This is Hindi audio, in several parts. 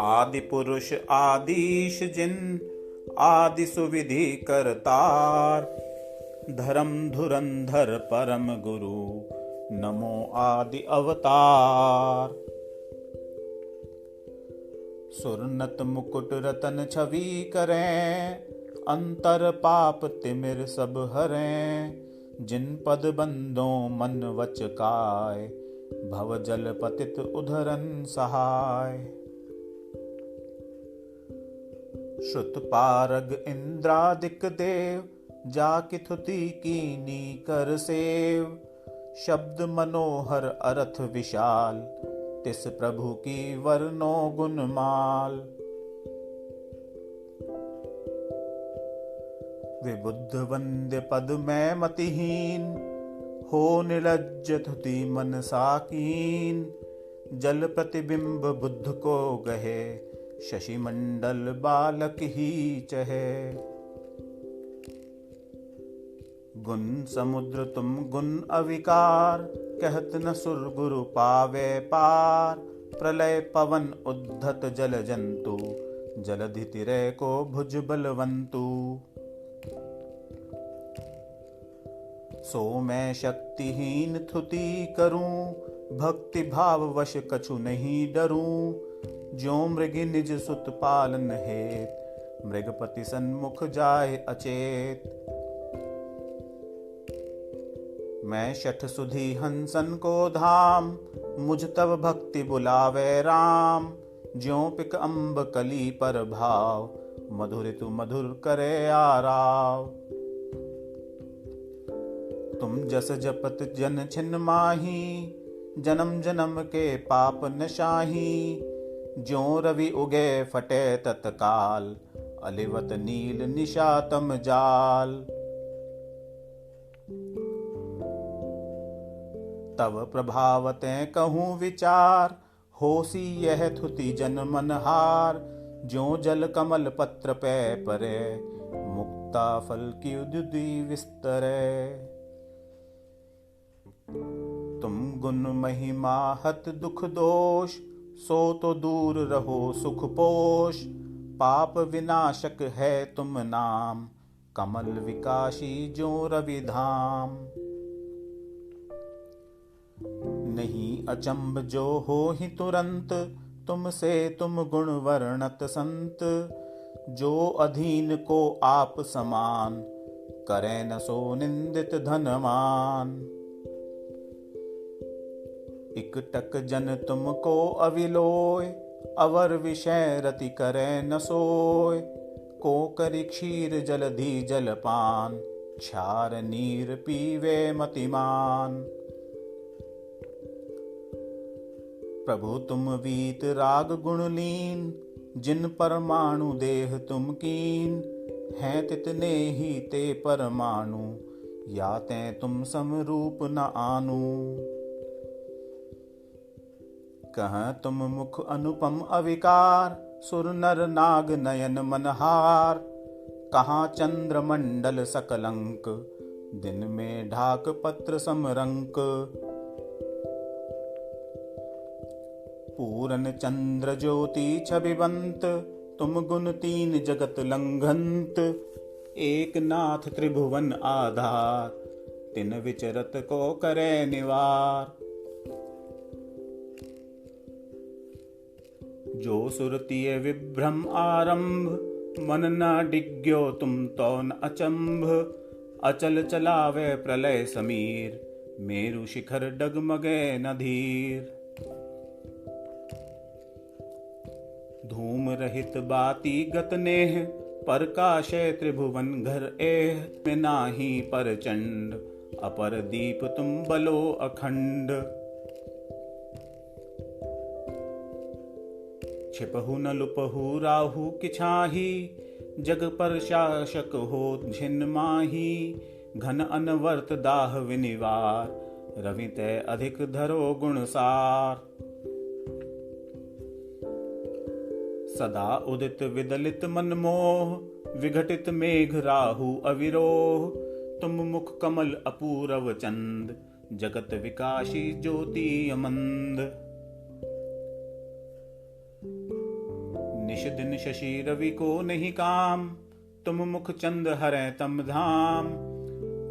आदि पुरुष आदिश जिन, आदि सुविधि करतार। धर्म धुरंधर परम गुरु, नमो आदि अवतार। सुरनत मुकुट रतन छवि करें, अंतर पाप तिमिर सब हरें। जिन पद बंदों मन वच काय, भव जल पतित उधरन सहाय। श्रुत पारग इंद्रादिक देव, जाकि थुति कीनी कर सेव। शब्द मनोहर अर्थ विशाल, तिस प्रभु की वर्णो गुणमाल। विबुद्ध वंद्य पद में मतिहीन, हो निर्लज्ज थुति मन साकीन। जल प्रतिबिंब बुद्ध को गहे, शशि मंडल बालक ही चहे। गुण समुद्र तुम गुण अविकार, कहत न सुर गुरु पावे पार। प्रलय पवन उद्धत जल जंतु, जलधि तिरै को भुज बलवंतु। सो मैं शक्तिहीन थुति करूं, भक्ति भाव वश कछु नहीं डरूं। ज्यों मृग निज सुत पालन हेत, मृगपति सन्मुख जाय अचेत। मैं शठ सुधि हंसन को धाम, मुझ तब भक्ति बुलावे राम। ज्यों पिक अम्ब कली पर भाव, मधुरितु मधुर करे आराव। तुम जस जपत जन छिन माही, जन्म जन्म के पाप नशाही। ज्यों रवि उगे फटे तत्काल, अलिवत नील निशातम जाल। तव प्रभावते कहूँ विचार, होसी यह थुति जन मन हार। ज्यों जल कमल पत्र पे परे, मुक्ता फल की उद्युति विस्तरे। तुम गुण महिमा हत दुख दोष, सो तो दूर रहो सुख पोष। पाप विनाशक है तुम नाम, कमल विकासी ज्यों रवि धाम। नहीं अचंभ जो हो ही तुरंत, तुमसे तुम गुण वर्णत संत। जो अधीन को आप समान, करे न सो निंदित धनवान। इकटक जन तुमको अविलोय, अवर विषय रति करे न सोय। को करि क्षीर जलधि जलपान, क्षार नीर पीवे मतिमान। प्रभु तुम वीत राग गुणलीन, जिन परमाणु देह तुम कीन। हैं तितने ही ते परमाणु, याते तुम समरूप न आनु। कहाँ तुम मुख अनुपम अविकार, सुर नर नाग नयन मनहार। कहाँ चंद्र मंडल सकलंक, दिन में ढाक पत्र समरंक। पूरन चंद्र ज्योति छविबंत, तुम गुण तीन जगत लंघंत। एक नाथ त्रिभुवन आधार, तिन विचरत को करे निवार। जो सुरतीय विभ्रम आरंभ, मन न डिग्यो तुम तो न अचंभ। अचल चलावे प्रलय समीर, मेरु शिखर डगमगे न धीर। धूम रहित बाती गत नेह, प्रकाशे त्रिभुवन घर एह। में नाही पर चंड, अपर दीप तुम बलो अखंड। छिपहु न लुपहु राहु किछाही, जग पर शासक हो छिन माही। घन अनवर्त दाह विनिवार, रवि तय अधिक धरो गुणसार। सदा उदित विदलित मन मोह, विघटित मेघ राहु अविरोह। तुम मुख कमल अपूरव चंद, जगत विकासी ज्योति अमंद। दिन शशि रवि को नहीं काम, तुम मुख चंद हरै तम धाम।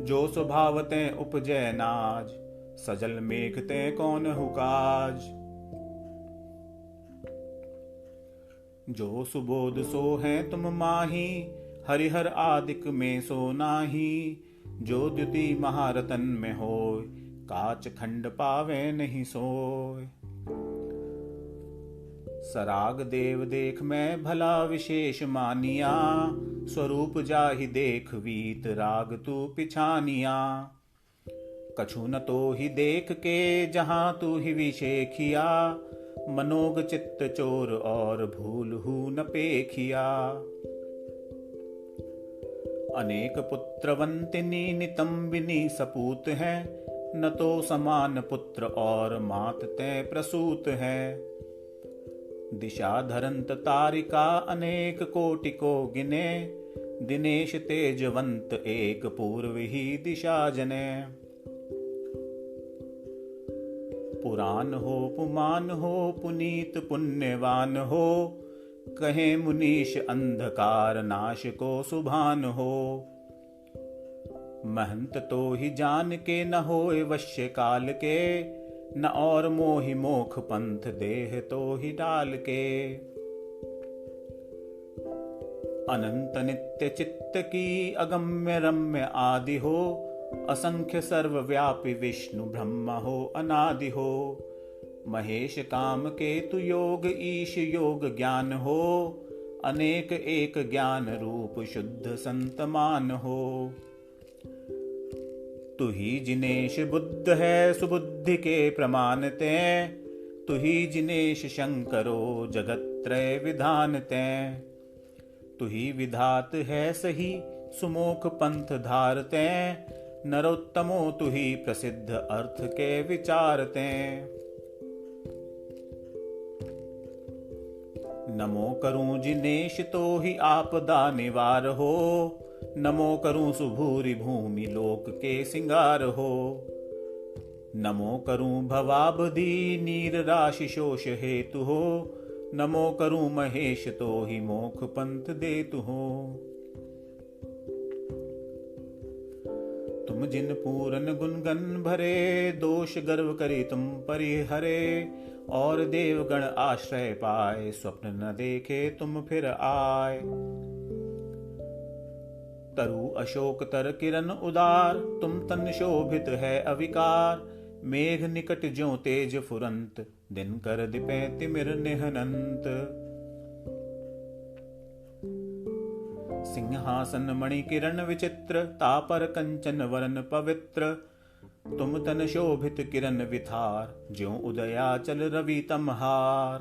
जो स्वभाव ते उपजै नाज, सजल मेघ ते कौन हुकाज। जो सुबोध सो है तुम माही, हरिहर आदिक में सो नाही। जो द्युति महारतन में होय, काच खंड पावे नहीं सोय। सराग देव देख मैं भला विशेष मानिया, स्वरूप जाहि देख वीत राग तू पिछानिया। कछु न तो ही देख के जहाँ तू ही विशेखिया, मनोग चित्त चोर और भूल हु न पेखिया। अनेक पुत्रवंतिनी नितंबिनी सपूत है, न तो समान पुत्र और मात तै प्रसूत है। दिशा धरंत तारिका अनेक कोटि को गिने, दिनेश तेजवंत एक पूर्व ही दिशा जने। पुराण हो पुमान हो पुनीत पुण्यवान हो, कहे मुनीश अंधकार नाश को सुभान हो। महंत तो ही जान के न होए वश्य काल के, न और मोहि मोख पंथ देह तो ही डाल के। अनंत नित्य चित्त की अगम्य रम्य आदि हो, असंख्य सर्वव्यापी विष्णु ब्रह्म हो अनादि हो। महेश काम केतु योग ईश योग ज्ञान हो, अनेक एक ज्ञान रूप शुद्ध संतमान हो। तु ही जिनेश बुद्ध है सुबुद्धि के प्रमाण ते, तु ही जिनेश शंकरो जगत त्रय विधान ते। तु ही विधात है सही सुमोख पंथ धारते, नरोत्तमो तु ही प्रसिद्ध अर्थ के विचारते। नमो करूं जिनेश तो ही आपदा निवार हो, नमो करूं सुभूरि भूमि लोक के सिंगार हो। नमो करूं भवाब्धि नीर राशि शोष हेतु हो, नमो करूं महेश तो ही मोख पंथ देतु हो। तुम जिन पूरन गुणगन भरे, दोष गर्व करी तुम परिहरे। और देवगण आश्रय पाए, स्वप्न न देखे तुम फिर आए। तरु अशोक तर किरण उदार, तुम तन शोभित है अविकार। मेघ निकट ज्यों तेज फुरंत, दिन कर दिपै तिमिर निहनंत। सिंहासन मणि किरण विचित्र, तापर कंचन वरन पवित्र। तुम तन शोभित किरण विथार, ज्यों उदयाचल रवि तमहार।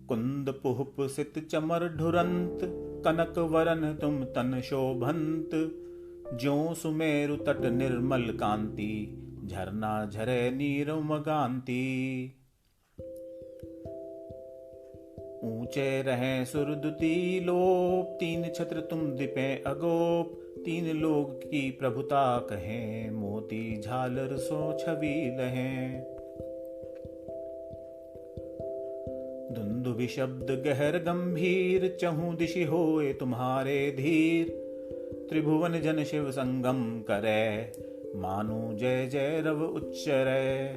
कुंद पुष्प सित चमर ढुरंत, कनक वरन तुम तन शोभंत। ज्यों सुमेरु तट निर्मल कांति, झरना झरे नीरव गांति। ऊंचे रहे सुरदुति लोप, तीन छत्र तुम दिपे अगोप। तीन लोग की प्रभुता कहें, मोती झालर सो छवि लहें। धुंधुभि शब्द गहर गंभीर, चहु दिशि होए तुम्हारे धीर। त्रिभुवन जन शिव संगम करे, मानु जय जय रव उच्चरे।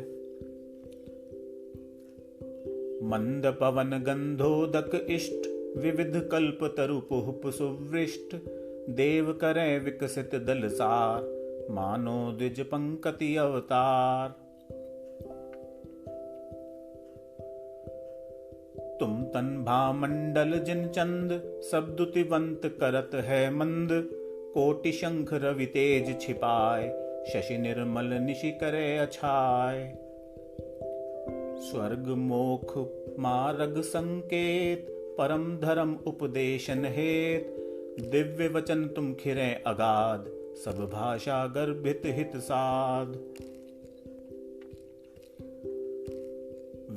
मंद पवन गंधोदक इष्ट, विविध कल्प तरु पुष्प सुवृष्ट। देव करें विकसित दल सार, मानो द्विज पंकति अवतार। तुम तन भामंडल जिन चंद, सब दुतिवंत करत है मंद। कोटि शंख रवि तेज छिपाए, शशि निर्मल निशि करे अछाय। स्वर्ग मोख मार्ग संकेत, परम धर्म उपदेशन हेत। दिव्य वचन तुम खिरे अगाध, सब भाषा गर्भित हित साध।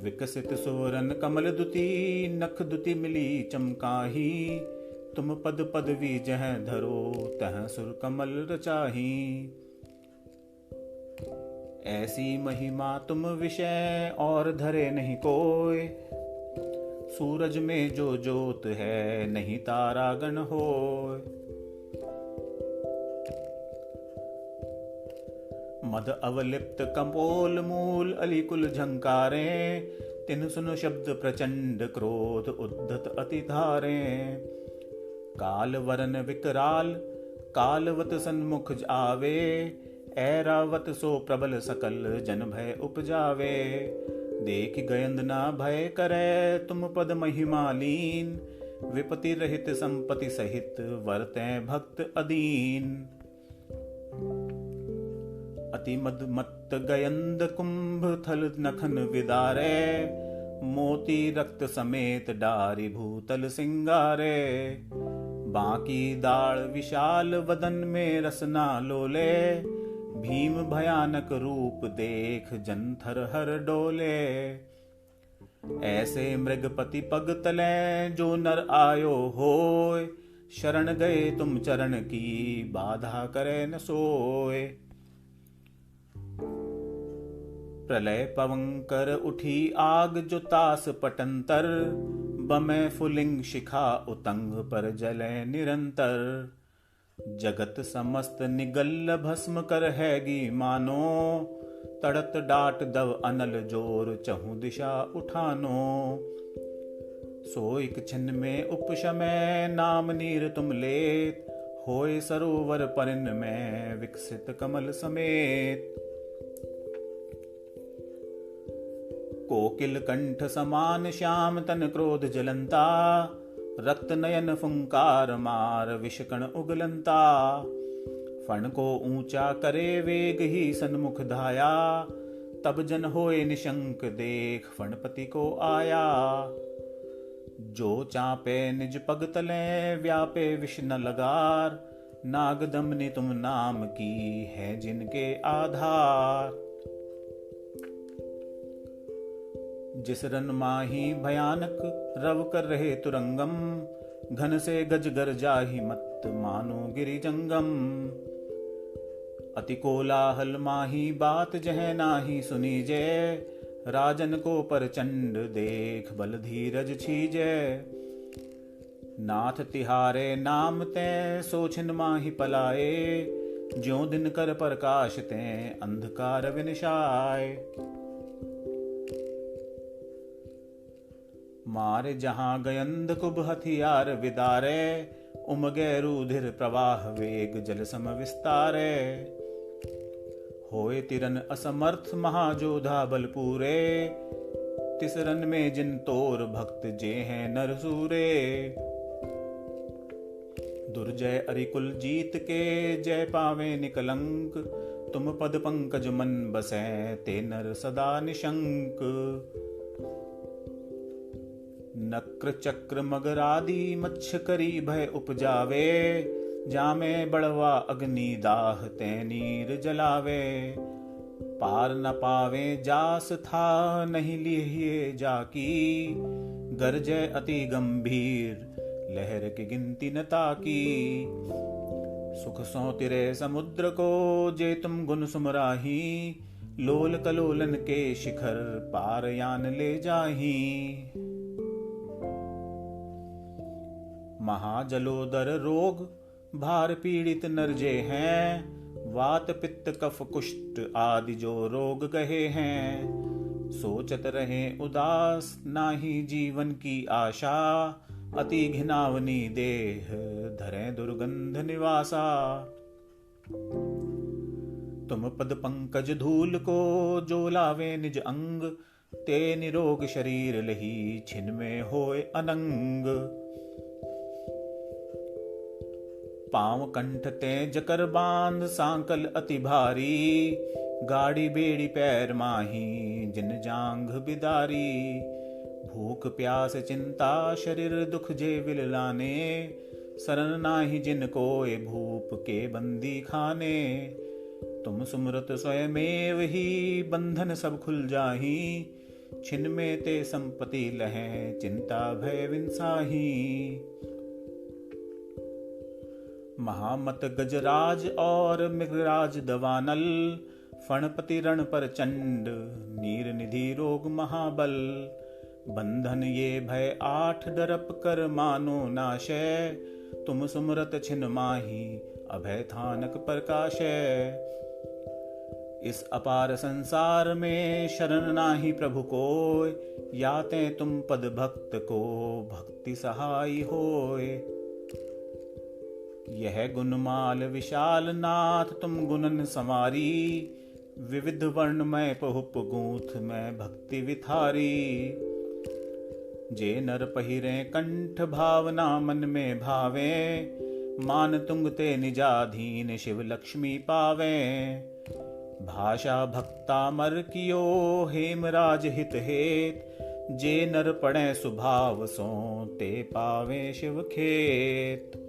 विकसित सुवरन कमल दुति, नख दुति मिली चमकाही। तुम पद पदवी जह धरो, तह सुर कमल रचाही। ऐसी महिमा तुम विषय और धरे नहीं कोय, सूरज में जो जोत है नहीं तारागण होय। मद अवलिप्त कपोल मूल अलिकुल झंकारे, तिन सुन शब्द प्रचंड क्रोध उद्धत अति धारे। काल वरन विकराल कालवत सन्मुख आवे, ऐरावत सो प्रबल सकल जन भय उपजावे। देख गयंद ना भय करे तुम पद महिमालीन, विपति रहित संपत्ति सहित वर्तै भक्त अदीन। अति मदमत्त गयंद कुंभ थल नखन विदारे, मोती रक्त समेत डारी भूतल सिंगारे। बाकी दाड़ विशाल वदन में रसना लोले, भीम भयानक रूप देख जन थर हर डोले। ऐसे मृगपति पग तले जो नर आयो होय, शरण गए तुम चरण की बाधा करे न सोय। प्रलय पवंकर उठी आग जो तास पटंतर, बमै फुलिंग शिखा उतंग पर जले निरंतर। जगत समस्त निगल भस्म कर हैगी मानो, तड़त डाट दव अनल जोर चहु दिशा उठानो। सोइक छिन में उपशमय नाम नीर तुम लेत, होय सरोवर परिन में विकसित कमल समेत। कोकिल कंठ समान श्याम तन क्रोध जलंता, रक्त नयन फुंकार मार विषकण उगलंता। फण को ऊंचा करे वेग ही सन्मुख धाया, तब जन होए निशंक देख फणपति को आया। जो चापे निज पग तले व्यापे विष न लगार, नागदमनि तुम नाम की है जिनके आधार। जिस रन माही भयानक रव कर रहे तुरंगम, घन से गजगर जाहि मत मानो गिरि जंगम। अति कोलाहल माही बात जह नाही सुनीजे, राजन को प्रचंड देख बल धीरज छीजे। नाथ तिहारे नाम ते सोचिन माही पलाए, ज्यों दिन कर प्रकाश ते अंधकार विनिशाय। मारे जहां गयंद कुब हथियार विदारे, उमगे रुधिर प्रवाह वेग जल सम विस्तारे। होए तिरन असमर्थ महाजोधा बलपूरे, तिसरन में जिन तोर भक्त जे हैं नरसूरे। दुर्जय अरिकुल जीत के जय पावे निकलंक, तुम पद पंकज मन बसै ते नर सदा निशंक। नक्र चक्र मगरादि मच्छ करी भय उपजावे, जामे बड़वा अग्नि दाह ते नीर जलावे। पार न पावे जास था नहीं लिहिए जाकी, गरजय अति गंभीर लहर की गिनती न ताकी। सुख सो तिरे समुद्र को जे तुम गुण सुमराही, लोल कलोलन के शिखर पार यान ले जाही। महाजलोदर रोग भार पीड़ित नर जे हैं, वात पित्त कफ कुष्ठ आदि जो रोग गहे हैं। सोचत रहे उदास नाही जीवन की आशा, अति घिनावनी देह धरे दुर्गंध निवासा। तुम पद पंकज धूल को जो लावे निज अंग, ते निरोग शरीर लही छिन में होए अनंग। पांव कंठ ते जकर बांध सांकल अति भारी, गाड़ी बेड़ी पैर माही जिन जांघ बिदारी। भूख प्यास चिंता शरीर दुख जे विल लाने, शरण नाही जिन कोय भूप के बंदी खाने। तुम सुमरत स्वयमेव ही बंधन सब खुल जाही, छिन में ते संपत्ति लहे चिंता भय विंसाही। महामत गजराज और मृगराज दवानल, फणपति रण पर चंड नीर निधि रोग महाबल। बंधन ये भय 8 डरप कर मानो नाशय, तुम सुमरत छिन माही अभय थानक प्रकाशय। इस अपार संसार में शरण नाही प्रभु कोय, याते तुम पद भक्त को भक्ति सहाय होय। यह गुणमाल विशाल नाथ तुम गुणन समारी, विविध वर्णमय पहुप गूंथ में भक्ति विथारी। जे नर पहिरे कंठ भावना मन में भावे, मान तुंग ते निजाधीन शिव लक्ष्मी पावे। भाषा भक्ता मर कियो हेमराज हित हेत, जे नर पढ़े सुभाव सो ते पावे शिव खेत।